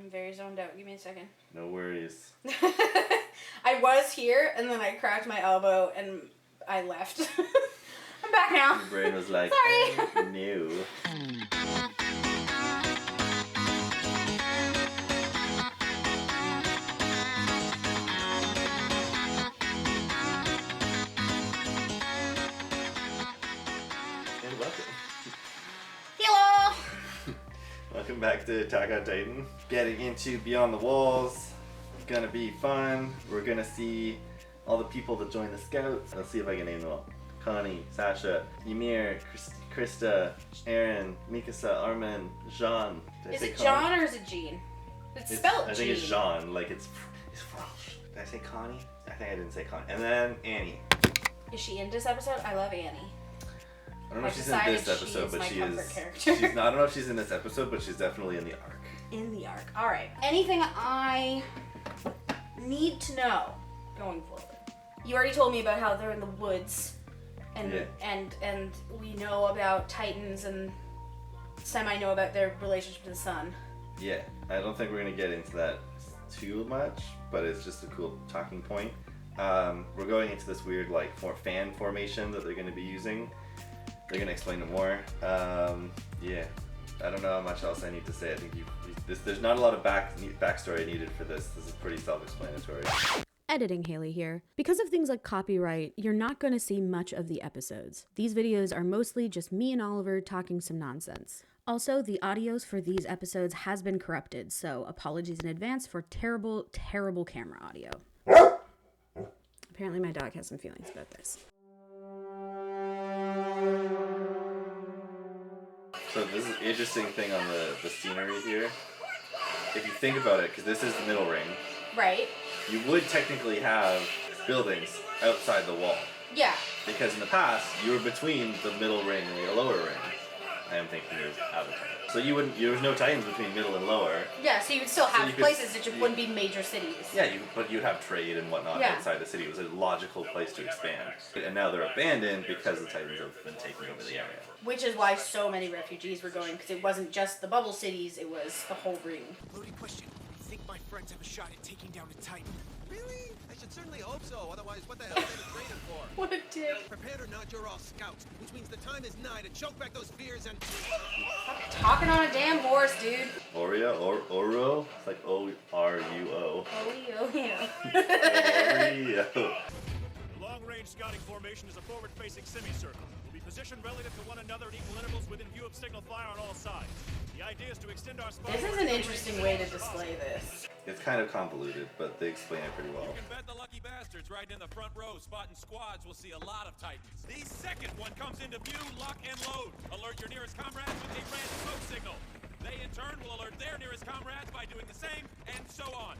I'm very zoned out. Give me a second. No worries. I was here, and then I cracked my elbow, and I left. I'm back now. Your brain was like, sorry. No. And welcome. Hello. Welcome back to Attack on Titan. Getting into Beyond the Walls. It's gonna be fun. We're gonna see all the people that join the Scouts. Let's see if I can name them all. Connie, Sasha, Ymir, Krista, Aaron, Mikasa, Armin, Jean. Is it John or is it Jean? It's spelled I think it's Jean, like it's French. Did I say Connie? I think I didn't say Connie. And then Annie. Is she in this episode? I love Annie. I don't know if she's in this episode, but she is. She's not, I don't know if she's in this episode, but she's definitely in the arc. In the arc. All right. Anything I need to know going forward? You already told me about how they're in the woods, and we know about Titans and semi know about their relationship to the sun. Yeah, I don't think we're gonna get into that too much, but it's just a cool talking point. We're going into this weird like fan formation that they're gonna be using. They're gonna explain it more. Yeah, I don't know how much else I need to say. I think there's not a lot of backstory needed for this. This is pretty self-explanatory. Editing Hayley here. Because of things like copyright, you're not going to see much of the episodes. These videos are mostly just me and Oliver talking some nonsense. Also, the audios for these episodes has been corrupted, so apologies in advance for terrible, terrible camera audio. Apparently my dog has some feelings about this. So this is an interesting thing on the scenery here. If you think about it, because this is the middle ring. Right. You would technically have buildings outside the wall. Yeah. Because in the past, you were between the middle ring and the lower ring. I am thinking there's Avatar. So there was no Titans between middle and lower. Yeah, so you would still have places that just wouldn't be major cities. Yeah, but you'd have trade and whatnot outside the city. It was a logical place to expand. And now they're abandoned because the Titans have been taking over the area. Which is why so many refugees were going, because it wasn't just the bubble cities, it was the whole ring. Loaded question. You think my friends have a shot at taking down a Titan? Really? I should certainly hope so, otherwise what the hell are they training for? What a dick. Prepared or not, you're all scouts, which means the time is nigh to choke back those fears and... Stop talking on a damn horse, dude. Oro? It's like O-R-U-O. Oh, yeah. Oreo. The long-range scouting formation is a forward-facing semicircle. We'll be positioned relative to one another at equal intervals within view of signal fire on all sides. The idea is to extend our spot. This is an interesting way to display this. It's kind of convoluted, but they explain it pretty well. You can bet the lucky bastards right in the front row spotting squads will see a lot of Titans. The second one comes into view, lock and load. Alert your nearest comrades with a red smoke signal. They in turn will alert their nearest comrades by doing the same, and so on.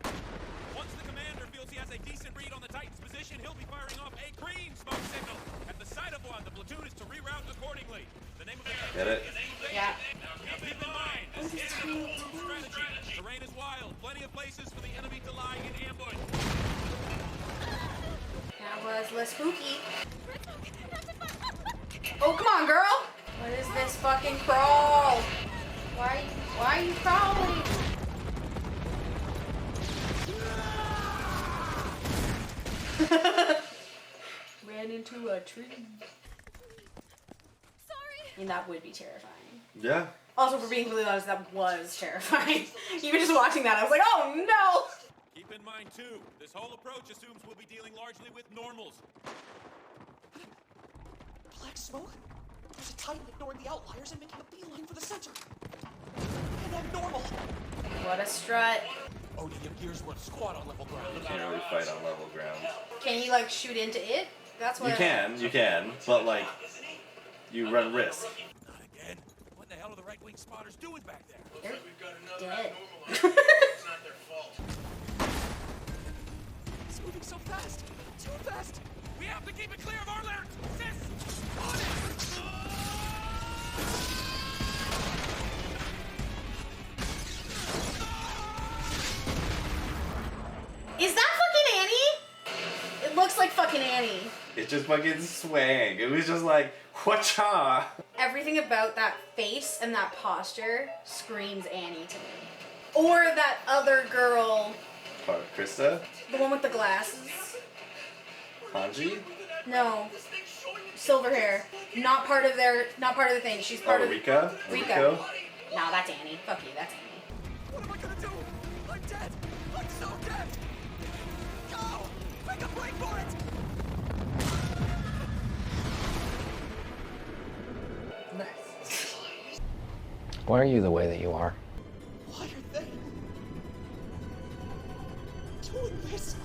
Once the commander feels he has a decent read on the Titan's position, he'll be firing off a green smoke signal. At the sight of one, the platoon is to reroute accordingly. The name of the Get it? Yeah. Now keep in mind, this is strategy. Terrain is wild, plenty of places for the enemy to lie in ambush. That was less spooky. Oh, come on, girl! What is this fucking crawl? Why are you crawling? Ran into a tree. Sorry. I mean, that would be terrifying. Yeah. Also, for being completely honest, that was terrifying. Even just watching that, I was like, oh no! Keep in mind, too, this whole approach assumes we'll be dealing largely with normals. Black smoke? There's a Titan ignoring the outliers and making a beeline for the center. And I'm normal. What a strut. Odie and Gears were a squad on level ground. You can't really fight on level ground. Can you, like, shoot into it? That's what... You can, but, like, you run risk. Not again. What the hell are the right-wing spotters doing back there? They're dead. It's not their fault. It's moving so fast. Too fast. We have to keep it clear of our larynx! Sis! On it! Is that fucking Annie? It looks like fucking Annie. It just fucking swang. It was just like, whatcha? Everything about that face and that posture screams Annie to me. Or that other girl, Krista? the one with the glasses. Hanji? No. Silver hair. Not part of the thing. She's part of Rika? Rika. Rico? No, that's Annie. Fuck you, that's Annie. What am I gonna do? I'm dead! I'm so dead! Go! Make a break for it! Why are you the way that you are? Why are they doing this?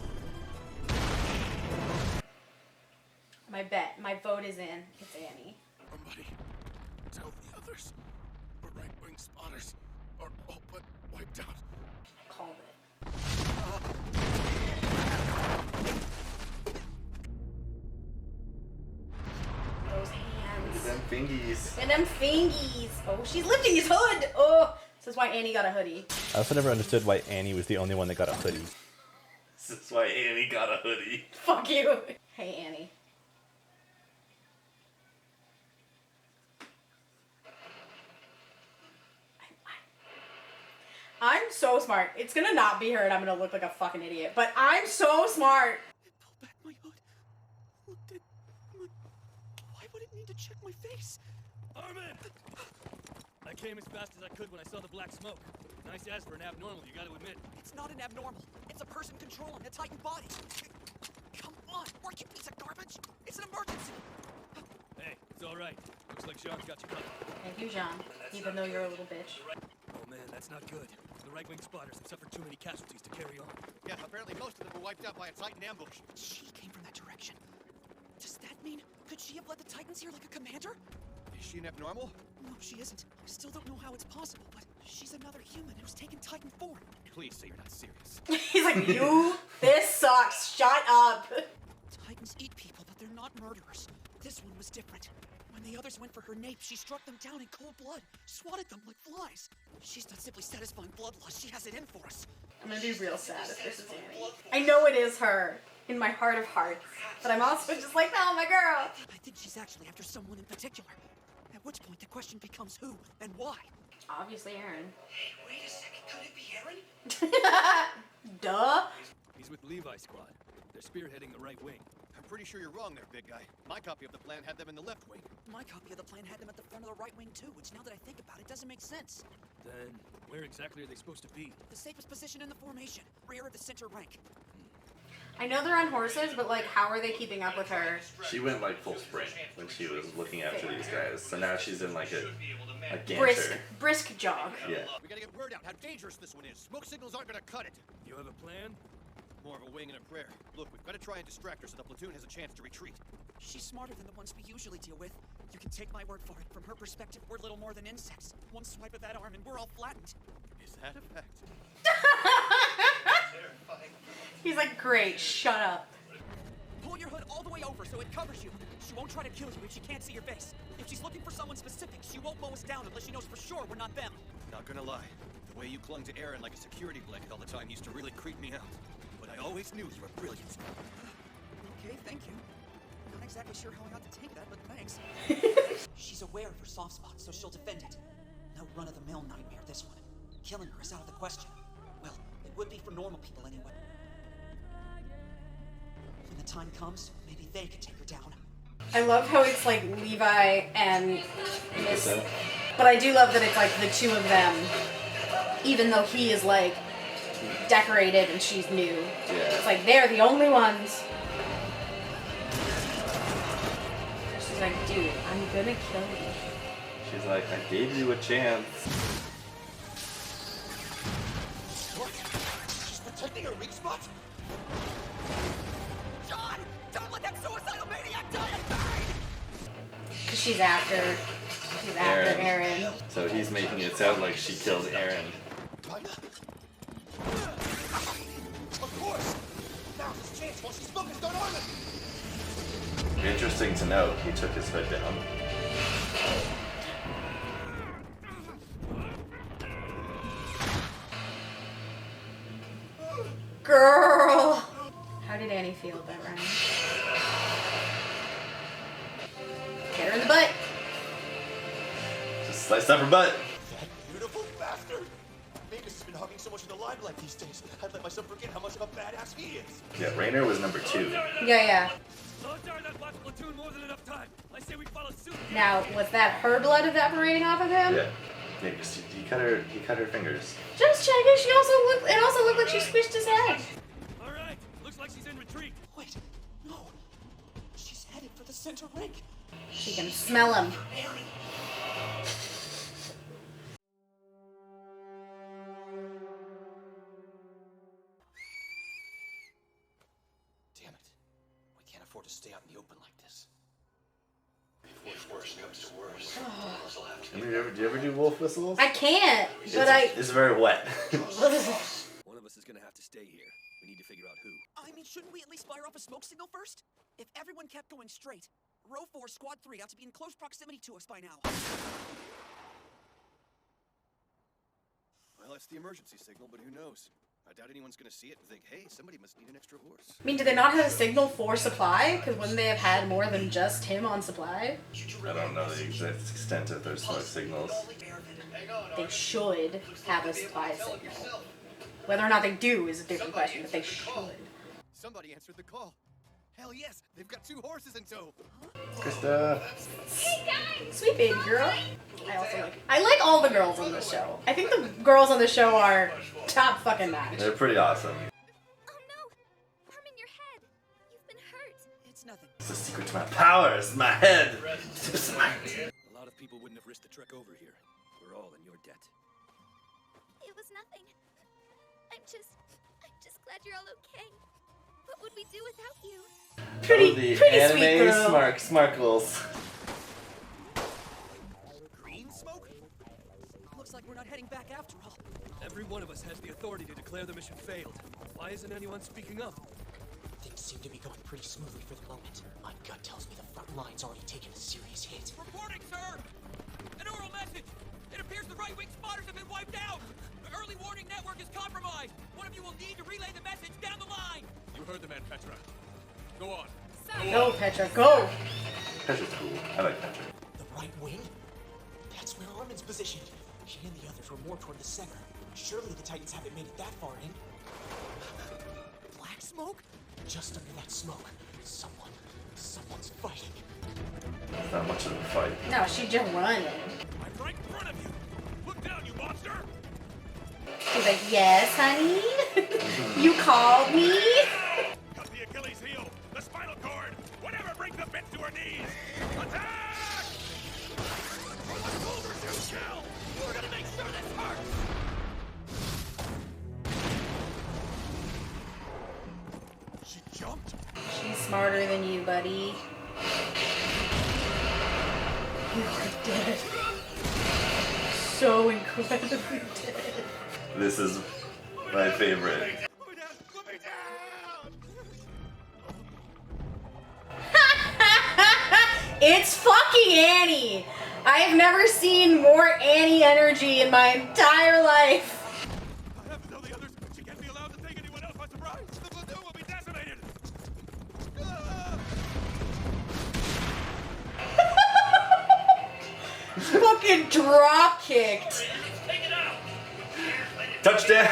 My vote is in. It's Annie. Somebody tell the others. The right-wing spotters are all but wiped out. Called it. Those hands. Them fingies. And them fingies. Oh, she's lifting his hood. Oh, this is why Annie got a hoodie. I also never understood why Annie was the only one that got a hoodie. This is why Annie got a hoodie. Fuck you. Hey, Annie. I'm so smart. It's gonna not be her and I'm gonna look like a fucking idiot, but I'm so smart. It pulled back my hood. Looked at my... Why would it need to check my face? Armin! I came as fast as I could when I saw the black smoke. Nice ass for an abnormal, you gotta admit. It's not an abnormal. It's a person controlling a Titan body. Come on, work, you piece of garbage. It's an emergency. Hey, it's alright. Looks like Sean's got you covered. Thank you, Jean. Even though you're a little bitch. Oh man, that's not good. The right-wing spotters have suffered too many casualties to carry on. Yeah, apparently most of them were wiped out by a Titan ambush. She came from that direction. Does that mean, could she have led the Titans here like a commander? Is she an abnormal? No, she isn't. I still don't know how it's possible, but she's another human who's taken Titan form. Please say you're not serious. He's like, this sucks. Shut up. Titans eat people, but they're not murderers. This one was different. When the others went for her nape, she struck them down in cold blood, swatted them like flies. She's not simply satisfying bloodlust, she has it in for us. I'm gonna be real sad if this is Annie. I know it is her, in my heart of hearts, but I'm also just like, oh, my girl. I think she's actually after someone in particular. At which point the question becomes who and why. Obviously Aaron. Hey, wait a second, could it be Aaron? Duh. He's with Levi's squad. They're spearheading the right wing. I'm pretty sure you're wrong there, big guy. My copy of the plan had them in the left wing. My copy of the plan had them at the front of the right wing too, which now that I think about it doesn't make sense. Then, where exactly are they supposed to be? The safest position in the formation, rear of the center rank. I know they're on horses, but like, how are they keeping up with her? She went like full sprint when she was looking after these guys. So now she's in like a canter. Brisk jog. Yeah. We gotta get word out how dangerous this one is. Smoke signals aren't gonna cut it. You have a plan? More of a wing and a prayer. Look, we've gotta try and distract her so the platoon has a chance to retreat. She's smarter than the ones we usually deal with. You can take my word for it. From her perspective, we're little more than insects. One swipe of that arm and we're all flattened. Is that a fact? He's like, great, shut up. Pull your hood all the way over so it covers you. She won't try to kill you if she can't see your face. If she's looking for someone specific, she won't mow us down unless she knows for sure we're not them. Not gonna lie. The way you clung to Aaron like a security blanket all the time used to really creep me out. But I always knew you were brilliant. Okay, thank you. Not exactly sure how I ought to take that, but thanks. She's aware of her soft spot, so she'll defend it. No run-of-the-mill nightmare, this one. Killing her is out of the question. Well, it would be for normal people anyway. When the time comes, maybe they can take her down. I love how it's like Levi and Miss, but I do love that it's like the two of them, even though he is like decorated and she's new. Yeah. It's like they're the only ones. She's like, dude, I'm gonna kill you. She's like, I gave you a chance. What? She's protecting her weak spot? John! Don't let that suicidal maniac die in vain! Cause she's after Aaron. So he's making it sound like she killed Aaron. Of course! Now's his chance while she's focused on Armin! Interesting to note, he took his hood down. Girl! How did Annie feel about Ryan? Get her in the butt! Just sliced up her butt. That beautiful bastard! Vegas has been hogging so much of the limelight these days. I'd let myself forget how much of a badass he is. Yeah, Rainer was number 2. Yeah. That black platoon more than enough time. I say we follow suit. Now, was that her blood evaporating off of him? Yeah. Yeah, he cut her fingers. Just checking. It also looked like she squished his head. All right. Looks like she's in retreat. Wait, no. She's headed for the center ring. She can smell him. Damn it. We can't afford to stay out in the open like this. Before worse comes to worse. Do you ever do wolf whistles? I can't, but It's very wet. One of us is gonna have to stay here. We need to figure out who. I mean, shouldn't we at least fire off a smoke signal first? If everyone kept going straight, Row 4, Squad 3 ought to be in close proximity to us by now. Well, it's the emergency signal, but who knows? I doubt anyone's gonna see it and think, hey, somebody must need an extra horse. I mean, do they not have a signal for supply? Because wouldn't they have had more than just him on supply? I don't know the exact extent of their smoke signals. They should have a supply signal. Whether or not they do is a different question, but they should. Somebody answered the call. Hell yes, they've got 2 horses in tow. Krista. Sweet baby girl. I like all the girls on this show. I think the girls on the show are top fucking notch. They're pretty awesome. Oh no! Harm in your head. You've been hurt. It's nothing. It's the secret to my powers, my head. Too smart. A lot of people wouldn't have risked the trek over here. We're all in your debt. It was nothing. I'm just glad you're all okay. What would we do without you? Pretty anime sweet girl. Smarkles. Green smoke? Looks like we're not heading back after all. Every one of us has the authority to declare the mission failed. Why isn't anyone speaking up? Things seem to be going pretty smoothly for the moment. My gut tells me the front line's already taken a serious hit. Reporting, sir! An oral message! It appears the right-wing spotters have been wiped out! The early warning network is compromised! One of you will need to relay the message down the line! You heard the man, Petra. Go on. Go, Petra, go! Petra's cool. I like Petra. The right wing? That's where Armin's positioned. She and the others were more toward the center. Surely the Titans haven't made it that far in. Black smoke? Just under that smoke, someone's fighting. It's not much of a fight. No, she just running. I'm right in front of you! Look down, you monster! She's like, yes, honey? You called me? Cut the Achilles heel! The spinal cord! Whatever brings the bitch to her knees! Attack! From the shoulder to shell! We're gonna make sure this hurts! She jumped? She's smarter than you, buddy. You are dead. So incredibly dead. This is my favorite. Put me down! Put me down! It's fucking Annie! I have never seen more Annie energy in my entire life. I have to tell the others she can't be allowed to take anyone else by surprise! The platoon will be decimated! Fucking drop kicked. Touchdown!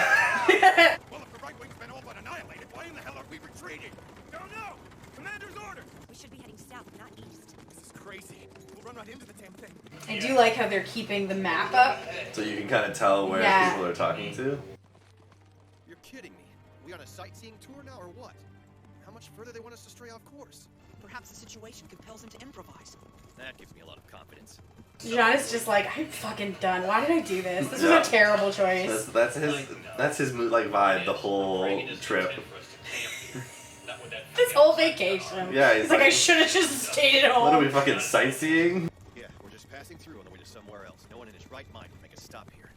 Well, if the right wing's been all but annihilated, why in the hell are we retreating? Don't know! Commander's order! We should be heading south, not east. This is crazy. We'll run right into the damn thing. I do like how they're keeping the map up. So you can kind of tell where Yeah. people are talking to. You're kidding me. We on a sightseeing tour now or what? How much further they want us to stray off course? Perhaps the situation compels him to improvise. That gives me a lot of confidence. John is just like, I'm fucking done. Why did I do this? This Yeah. was a terrible choice. That's his like vibe the whole trip. This whole vacation. Yeah, he's like, I should have just stayed at home. What are we fucking sightseeing? Yeah, we're just passing through on the way to somewhere else. No one in his right mind would make a stop here.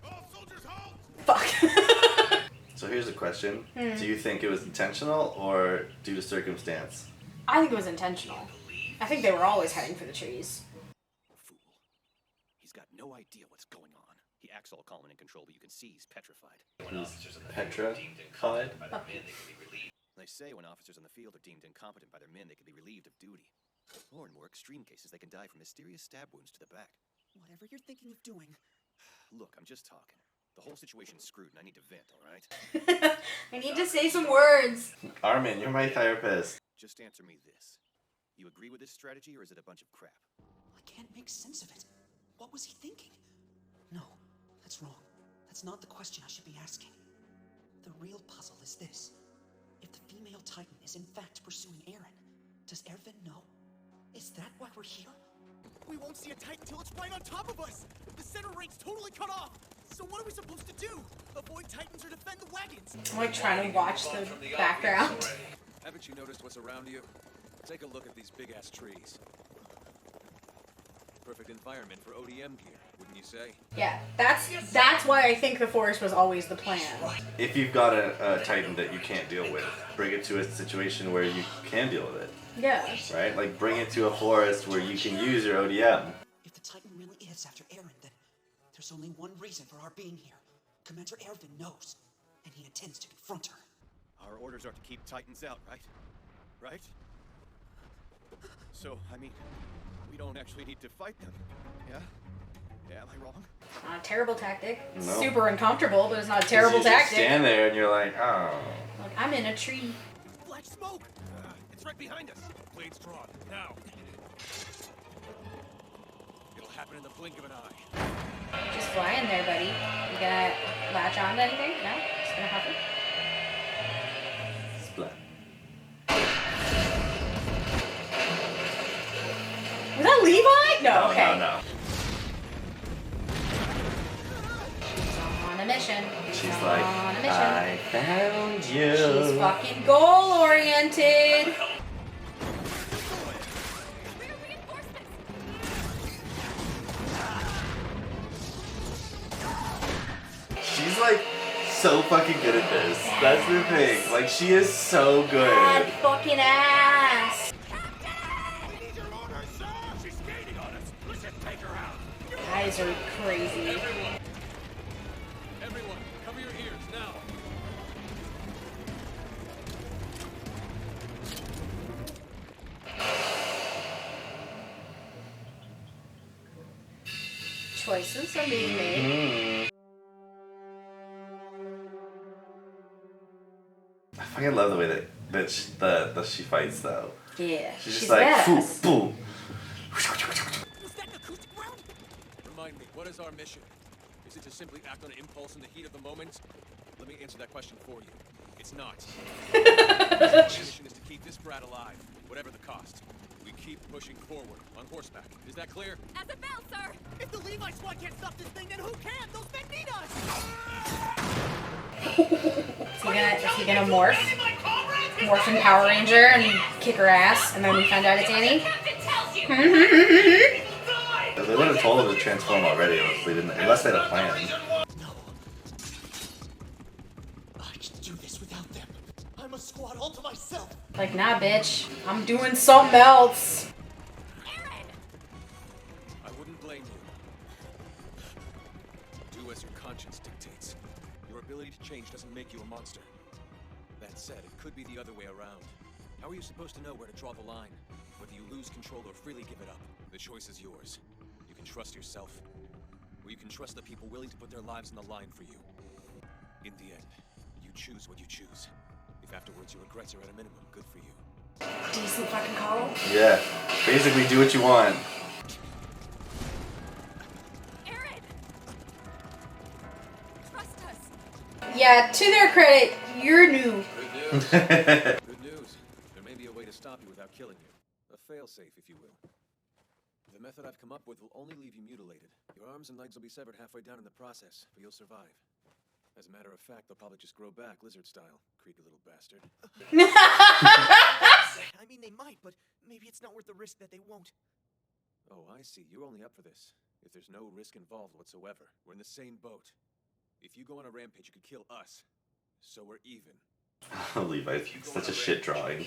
All soldiers halt! Fuck. So here's a question. Do you think it was intentional or due to circumstance? I think it was intentional. I think they were always heading for the trees. Fool. He's got no idea what's going on. He acts all calm and in control, but you can see he's petrified. Petra? They say when officers in the field are deemed incompetent by their men, they can be relieved of duty. Or in more extreme cases, they can die from mysterious stab wounds to the back. Whatever you're thinking of doing. Look, I'm just talking. The whole situation's screwed and I need to vent, alright? I need to say some words. Armin, you're my therapist. Just answer me this. You agree with this strategy or is it a bunch of crap? I can't make sense of it. What was he thinking? No, that's wrong. That's not the question I should be asking. The real puzzle is this. If the female Titan is in fact pursuing Eren, does Erwin know? Is that why we're here? We won't see a Titan till it's right on top of us! The center ring's totally cut off! So what are we supposed to do? Avoid Titans or defend the wagons? I'm like trying to watch the background. Haven't you noticed what's around you? Take a look at these big-ass trees. Perfect environment for ODM gear, wouldn't you say? Yeah, that's why I think the forest was always the plan. If you've got a Titan that you can't deal with, bring it to a situation where you can deal with it. Yeah. Right? Like bring it to a forest where you can use your ODM. If the Titan really is after Eren, then there's only one reason for our being here. Commander Erwin knows, and he intends to confront her. Our orders are to keep Titans out, right? Right? So, I mean, we don't actually need to fight them. Yeah? Yeah, am I wrong? Not a terrible tactic. It's No. super uncomfortable, but it's not a terrible You tactic. stand there and you're like, oh. Like, I'm in a tree. Black smoke! It's right behind us. Blades drawn, now. It'll happen in the blink of an eye. Just fly in there, buddy. You gonna latch on to anything? No? Just gonna hover? Splat. Was that Levi? No, okay. No. She's on a mission. She's on like, a mission. I found you. She's fucking goal-oriented. She's like so fucking good at this. That's the thing. Like she is so good. Bad fucking ass. We need your orders, sir! She's skating on us! Let's just take her out! Guys are crazy. Everyone, cover your ears, now. Choices are being made. I fucking love the way that she fights though. Yeah, She's just like, badass. boom. Was that an acoustic round? Remind me, what is our mission? Is it to simply act on impulse in the heat of the moment? Let me answer that question for you. It's not. Our mission is to keep this brat alive, whatever the cost. We keep pushing forward, on horseback. Is that clear? As a bell, sir! If the Levi squad can't stop this thing, then who can? Those men need us! Is he gonna morph? Morph in Power Ranger and kick her ass, and then we find out it's Annie? They would have told her to transform already unless they had a plan. No. I can do this without them. I'm a squad all to myself. Like, nah, bitch. I'm doing something else. I wouldn't blame you. Do as your conscience dictates. Your ability to change doesn't make you a monster. That said, it could be the other way around. How are you supposed to know where to draw the line? Whether you lose control or freely give it up? The choice is yours. You can trust yourself, or you can trust the people willing to put their lives on the line for you. In the end, you choose what you choose. If afterwards your regrets are at a minimum, good for you. Decent fucking call. Yeah. Basically do what you want. Eren! Trust us! Yeah, to their credit, you're new. Good news. Good news. There may be a way to stop you without killing you. A failsafe, if you will. The method I've come up with will only leave you mutilated. Your arms and legs will be severed halfway down in the process, but you'll survive. As a matter of fact, they'll probably just grow back lizard style. Creepy little bastard. I mean, they might, but maybe it's not worth the risk that they won't. Oh, I see. You're only up for this. If there's no risk involved whatsoever, we're in the same boat. If you go on a rampage, you could kill us. So we're even. Levi's such a shit drawing.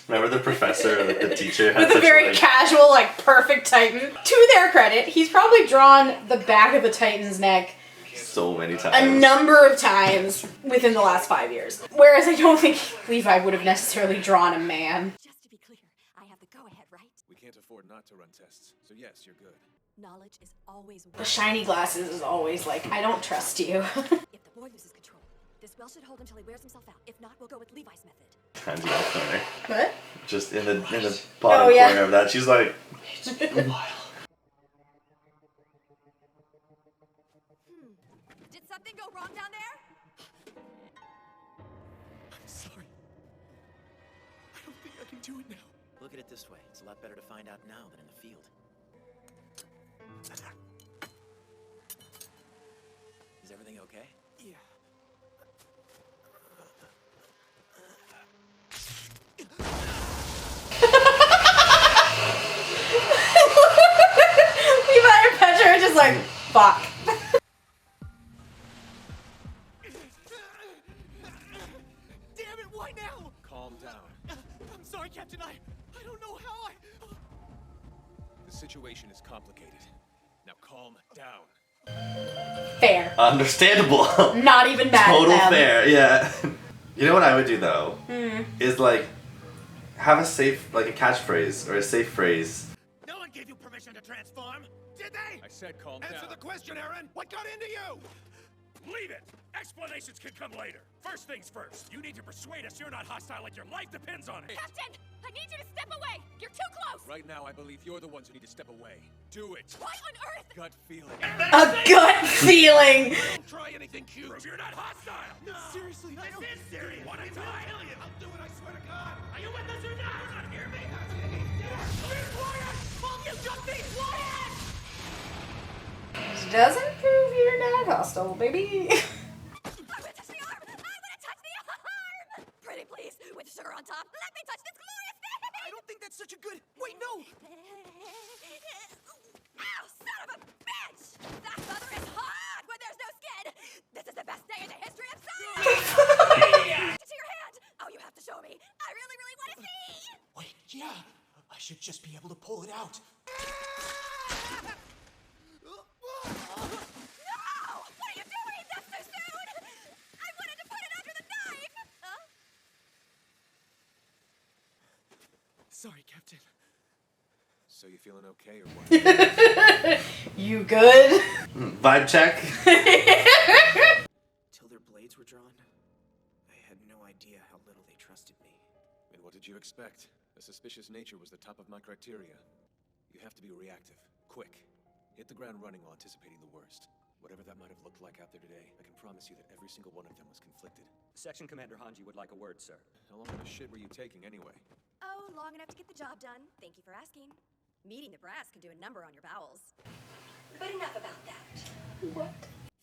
Remember the professor, the teacher had With a such very like, casual, like, perfect Titan. To their credit, he's probably drawn the back of the Titan's neck so many a times. number of times within the last 5 years. Whereas I don't think Levi would have necessarily drawn a man. Just to be clear, I have the go-ahead, right? We can't afford not to run tests. So yes, you're good. Knowledge is always The shiny glasses is always like, I don't trust you. If the boy loses control, this well should hold him till he wears himself out. If not, we'll go with Levi's method. Hands in the corner. What? Just in the bottom corner of that. She's like, Did something go wrong down there? I'm sorry. I don't think I can do it now. Look at it this way. It's a lot better to find out now than in the field. Is everything okay? Yeah. Levi and Petra are just like, fuck. Damn it, why now? Calm down. I'm sorry, Captain. I don't know how I... The situation is complicated. Now calm down. Fair. understandable. Not even mad Total at them. fair, yeah. You know what I would do though? Is like have a safe, like a catchphrase or a safe phrase. No one gave you permission to transform, did they? I said calm down. Answer the question, Aaron. What got into you? Leave it! Explanations can come later. First things first, you need to persuade us you're not hostile like your life depends on it. Captain, I need you to step away. You're too close. Right now, I believe you're the ones who need to step away. Do it. What on earth? Gut feeling. A gut feeling. Don't try anything cute. Prove you're not hostile. No. Seriously, I don't... This is serious. Want to die? I'll do it, I swear to God. Are you with us or not? You not hear me? Quiet! Mom, you just be quiet! Doesn't prove you're not hostile, baby. I want to touch the arm. I want to touch the arm. Pretty please, with sugar on top. Let me touch this glorious thing. I don't think that's such a good... Wait, no! Ow, son of a bitch! That mother is hot when there's no skin. This is the best day in the history of science. To your hand. Oh, you have to show me. I really, really want to see. Wait, yeah. I should just be able to pull it out. No! What are you doing? That's too soon! I wanted to put it under the knife! Sorry, Captain. So you feeling okay or what? You good? Vibe check. Till their blades were drawn, I had no idea how little they trusted me. And what did you expect? A suspicious nature was the top of my criteria. You have to be reactive, quick. Hit the ground running while anticipating the worst. Whatever that might have looked like out there today, I can promise you that every single one of them was conflicted. Section Commander Hanji would like a word, sir. How long of a shit were you taking anyway? Oh, long enough to get the job done. Thank you for asking. Meeting the brass can do a number on your bowels. But enough about that. What?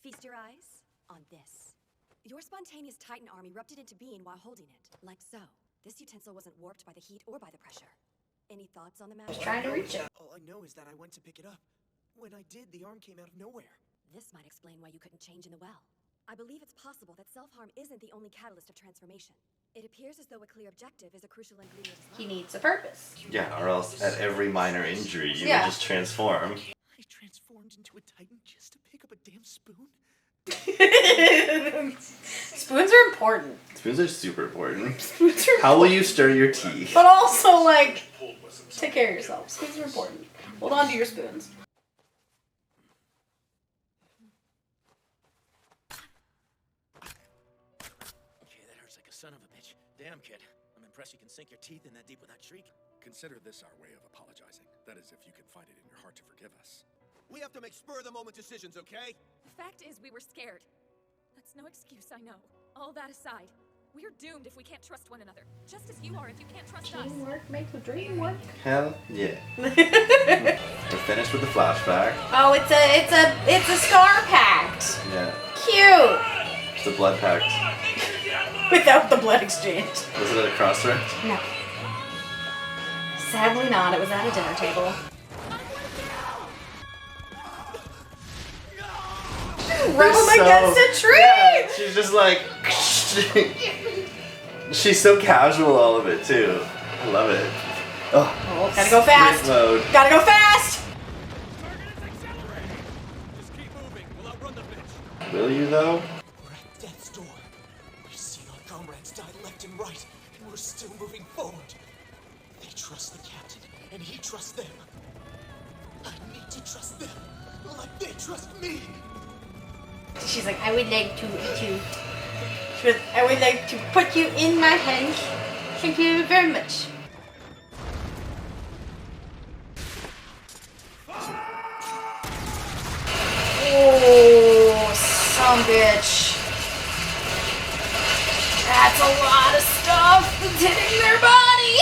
Feast your eyes on this. Your spontaneous Titan arm erupted into being while holding it, like so. This utensil wasn't warped by the heat or by the pressure. Any thoughts on the matter? Just trying to reach it. All I know is that I went to pick it up. When I did, the arm came out of nowhere. This might explain why you couldn't change in the well. I believe it's possible that self-harm isn't the only catalyst of transformation. It appears as though a clear objective is a crucial ingredient as well. He needs a purpose. Yeah, or else at every minor injury you Yeah. would just transform. I transformed into a Titan just to pick up a damn spoon? Spoons are important. Spoons are super important. Spoons are How will you stir your tea? But also, like, take care of yourself. Spoons are important. Hold on to your spoons. Okay, that hurts like a son of a bitch. Damn, kid. I'm impressed you can sink your teeth in that deep without shrieking. Consider this our way of apologizing. That is, if you can find it in your heart to forgive us. We have to make spur-of-the-moment decisions, okay? The fact is, we were scared. That's no excuse, I know. All that aside, we're doomed if we can't trust one another. Just as you are if you can't trust us. Teamwork makes the dream work. Hell yeah. We're finished with the flashback. Oh, it's a scar pact. Yeah. Cute. It's a blood pact. Without the blood exchange. Was it at a crossroads? No. Sadly not. It was at a dinner table. Rub him against a tree! Yeah, she's just like... she's so casual, all of it, too. I love it. Oh, Gotta go fast! sprint mode. Gotta go fast! Just keep moving. We'll outrun the bitch. Will you, though? We're at death's door. We've seen our comrades die left and right, and we're still moving forward. They trust the captain, and he trusts them. I need to trust them like they trust me. She's like, I would like to eat you. I would like to put you in my hands. Thank you very much. Oh, some bitch. That's a lot of stuff that's hitting their body.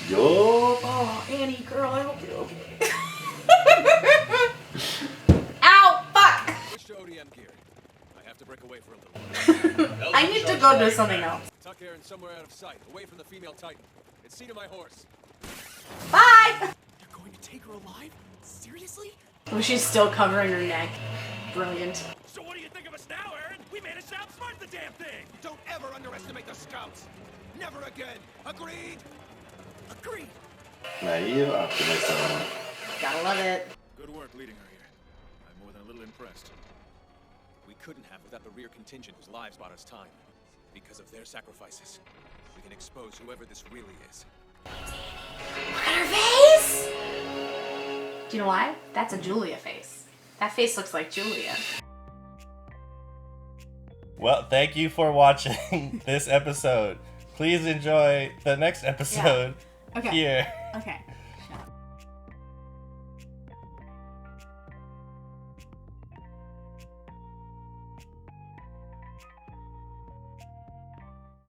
Yo. Oh, Annie, girl, I hope you're okay. Ow, fuck. Switch to ODM gear. I have to break away for a little. I need to go do something else. Tuck Aaron somewhere out of sight, away from the female Titan. And see to my horse. Bye. You're going to take her alive? Seriously? Oh, she's still covering her neck. Brilliant. So what do you think of us now, Aaron? We managed to outsmart the damn thing! Don't ever underestimate the scouts! Never again! Agreed? Agreed. Naive optimism. Gotta love it. Good work leading her here. I'm more than a little impressed. We couldn't have without the rear contingent whose lives bought us time. Because of their sacrifices, we can expose whoever this really is. Look at her face! Do you know why? That's a Julia face. That face looks like Julia. Well, thank you for watching this episode. Please enjoy the next episode Okay. here. Okay.